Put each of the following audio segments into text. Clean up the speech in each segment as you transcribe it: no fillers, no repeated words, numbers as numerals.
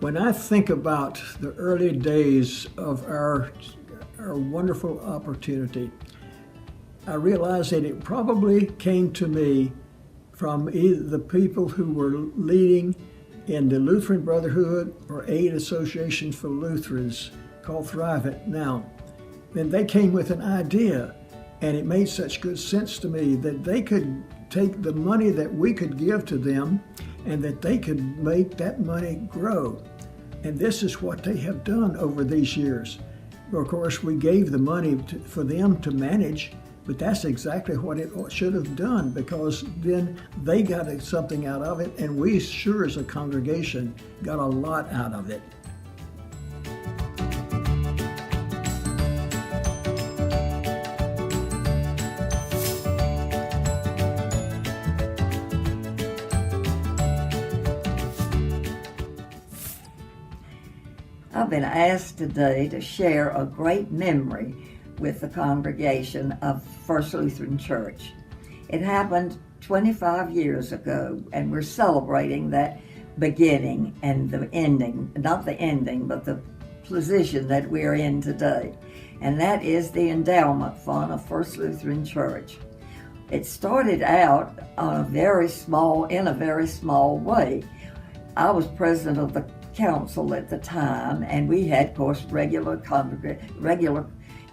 When I think about the early days of our wonderful opportunity, I realize that it probably came to me from either the people who were leading in the Lutheran Brotherhood or Aid Association for Lutherans, called Thrive It Now. Then they came with an idea, and it made such good sense to me that they could take the money that we could give to them and that they could make that money grow. And this is what they have done over these years. Of course, we gave the money for them to manage, but that's exactly what it should have done, because then they got something out of it, and we sure as a congregation got a lot out of it. I've been asked today to share a great memory with the congregation of First Lutheran Church. It happened 25 years ago, and we're celebrating that beginning and the ending, not the ending, but the position that we're in today. And that is the Endowment Fund of First Lutheran Church. It started out in a very small way. I was president of the council at the time, and we had, of course, regular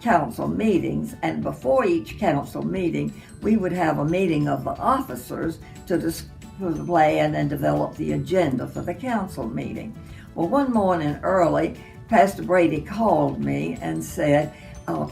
council meetings, and before each council meeting we would have a meeting of the officers to plan and develop the agenda for the council meeting. Well, one morning early, Pastor Brady called me and said,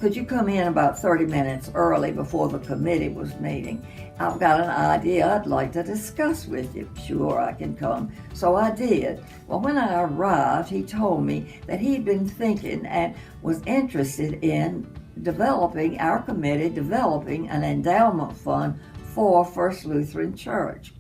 could you come in about 30 minutes early before the committee was meeting? I've got an idea I'd like to discuss with you. Sure, I can come. So I did. Well, when I arrived, he told me that he'd been thinking and was interested in developing an endowment fund for First Lutheran Church.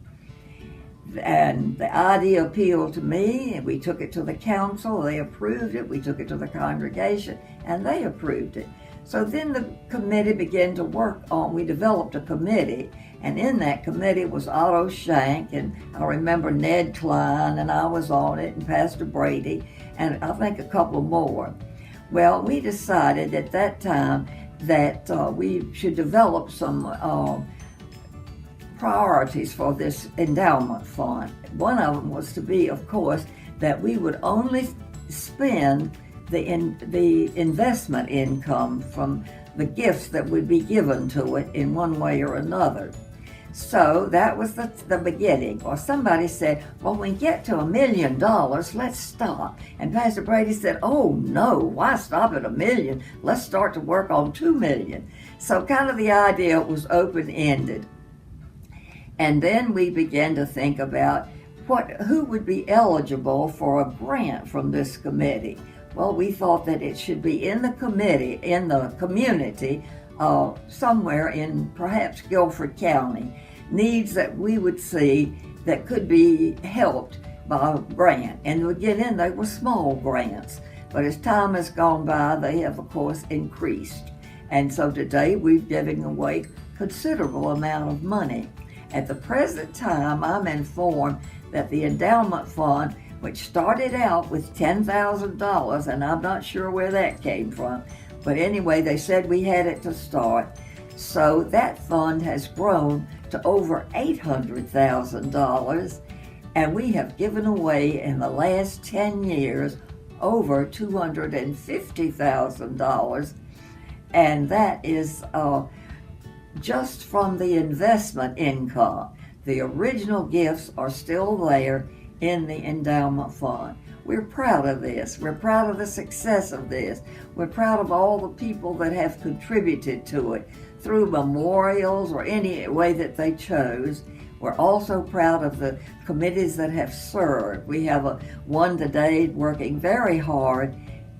And the idea appealed to me, and we took it to the council. They approved it. We took it to the congregation, and they approved it. So then the committee began to work on, we developed a committee, and in that committee was Otto Shank, and I remember Ned Klein, and I was on it, and Pastor Brady, and I think a couple more. Well, we decided at that time that we should develop some priorities for this endowment fund. One of them was to be, of course, that we would only spend the investment income from the gifts that would be given to it in one way or another. So that was the beginning. Or somebody said, well, when we get to $1 million, let's stop. And Pastor Brady said, oh no, why stop at $1 million? Let's start to work on $2 million. So kind of the idea was open-ended. And then we began to think about who would be eligible for a grant from this committee. Well, we thought that it should be in the community, somewhere in perhaps Guilford County, needs that we would see that could be helped by a grant. And again, they were small grants, but as time has gone by, they have, of course, increased. And so today we're giving away considerable amount of money. At the present time, I'm informed that the endowment fund, which started out with $10,000, and I'm not sure where that came from, but anyway, they said we had it to start. So that fund has grown to over $800,000, and we have given away in the last 10 years over $250,000, and that is just from the investment income. The original gifts are still there in the endowment fund. We're proud of this. We're proud of the success of this. We're proud of all the people that have contributed to it through memorials or any way that they chose. We're also proud of the committees that have served. We have one today working very hard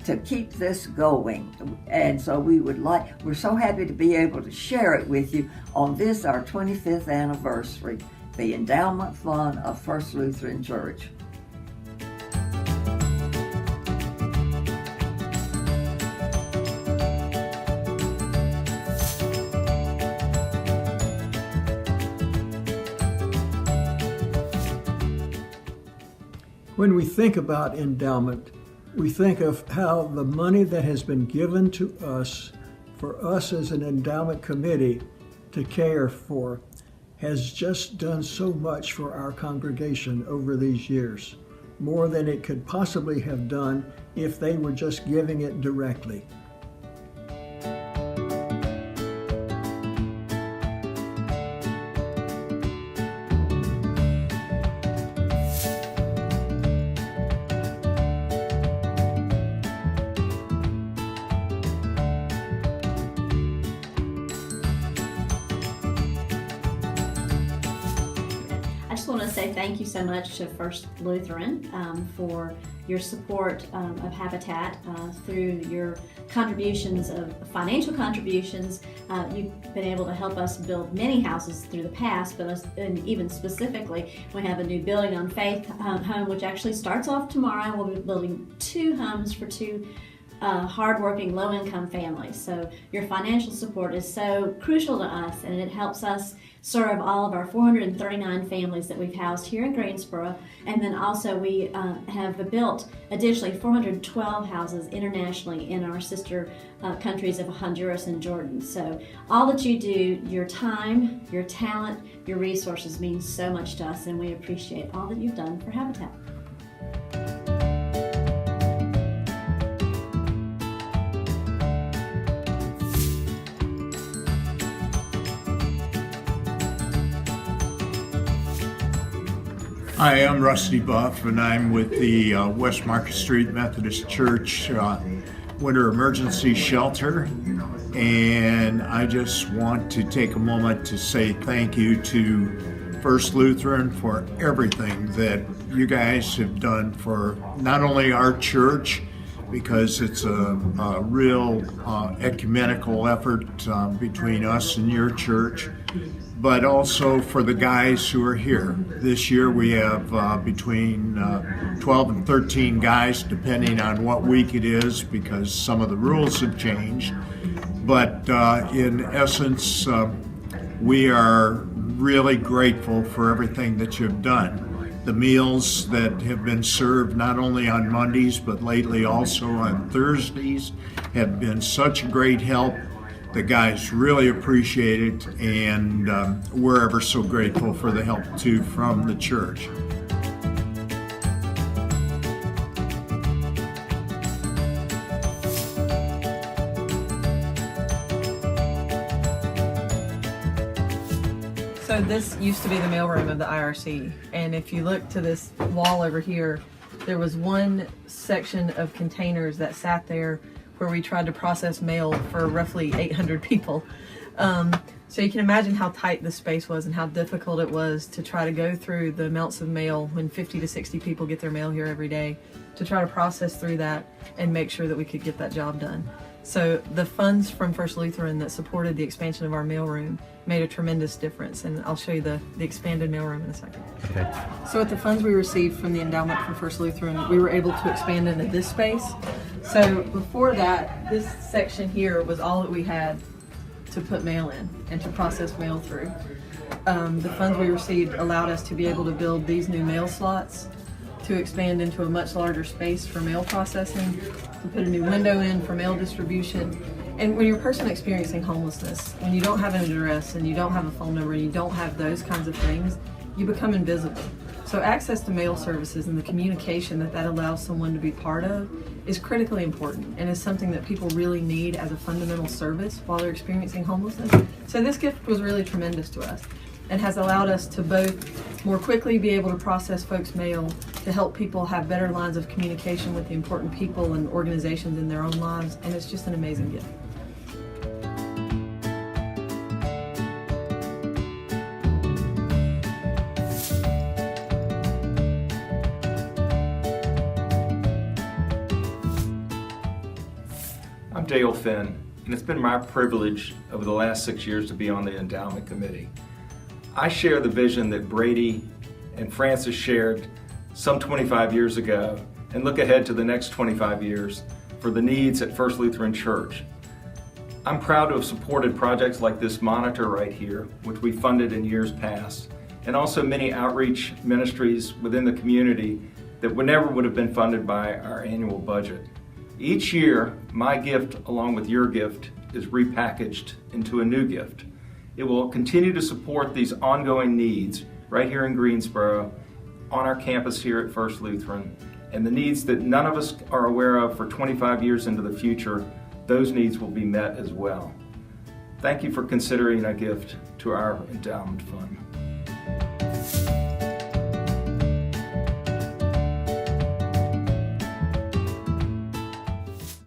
to keep this going. And so we're so happy to be able to share it with you on this, our 25th anniversary, the Endowment Fund of First Lutheran Church. When we think about endowment, we think of how the money that has been given to us, for us as an endowment committee to care for, has just done so much for our congregation over these years, more than it could possibly have done if they were just giving it directly. I just want to say thank you so much to First Lutheran for your support of Habitat through your contributions of financial contributions. You've been able to help us build many houses through the past, and even specifically, we have a new Building on Faith home, which actually starts off tomorrow. We'll be building 2 homes for 2 hardworking, low-income families. So your financial support is so crucial to us, and it helps us serve all of our 439 families that we've housed here in Greensboro. And then also we have built additionally 412 houses internationally in our sister countries of Honduras and Jordan. So all that you do, your time, your talent, your resources means so much to us, and we appreciate all that you've done for Habitat. Hi, I'm Rusty Buff, and I'm with the West Market Street Methodist Church Winter Emergency Shelter. And I just want to take a moment to say thank you to First Lutheran for everything that you guys have done for not only our church, because it's a real ecumenical effort between us and your church, but also for the guys who are here. This year we have between 12 and 13 guys, depending on what week it is, because some of the rules have changed. But in essence, we are really grateful for everything that you've done. The meals that have been served not only on Mondays, but lately also on Thursdays, have been such a great help. The guys really appreciate it, and we're ever so grateful for the help too from the church. So this used to be the mailroom of the IRC, and if you look to this wall over here, there was one section of containers that sat there where we tried to process mail for roughly 800 people. So you can imagine how tight the space was and how difficult it was to try to go through the amounts of mail when 50 to 60 people get their mail here every day, to try to process through that and make sure that we could get that job done. So the funds from First Lutheran that supported the expansion of our mailroom made a tremendous difference, and I'll show you the expanded mailroom in a second. Okay. So with the funds we received from the endowment from First Lutheran, we were able to expand into this space. So before that, this section here was all that we had to put mail in and to process mail through. The funds we received allowed us to be able to build these new mail slots, to expand into a much larger space for mail processing, to put a new window in for mail distribution. And when you're a person experiencing homelessness, when you don't have an address and you don't have a phone number, you don't have those kinds of things, you become invisible. So access to mail services and the communication that allows someone to be part of is critically important, and is something that people really need as a fundamental service while they're experiencing homelessness. So this gift was really tremendous to us, and has allowed us to both more quickly be able to process folks' mail, to help people have better lines of communication with the important people and organizations in their own lives, and it's just an amazing gift. I'm Dale Finn, and it's been my privilege over the last 6 years to be on the Endowment Committee. I share the vision that Brady and Francis shared some 25 years ago, and look ahead to the next 25 years for the needs at First Lutheran Church. I'm proud to have supported projects like this monitor right here, which we funded in years past, and also many outreach ministries within the community that never would have been funded by our annual budget. Each year, my gift, along with your gift, is repackaged into a new gift. It will continue to support these ongoing needs right here in Greensboro, on our campus here at First Lutheran, and the needs that none of us are aware of for 25 years into the future, those needs will be met as well. Thank you for considering a gift to our endowment fund.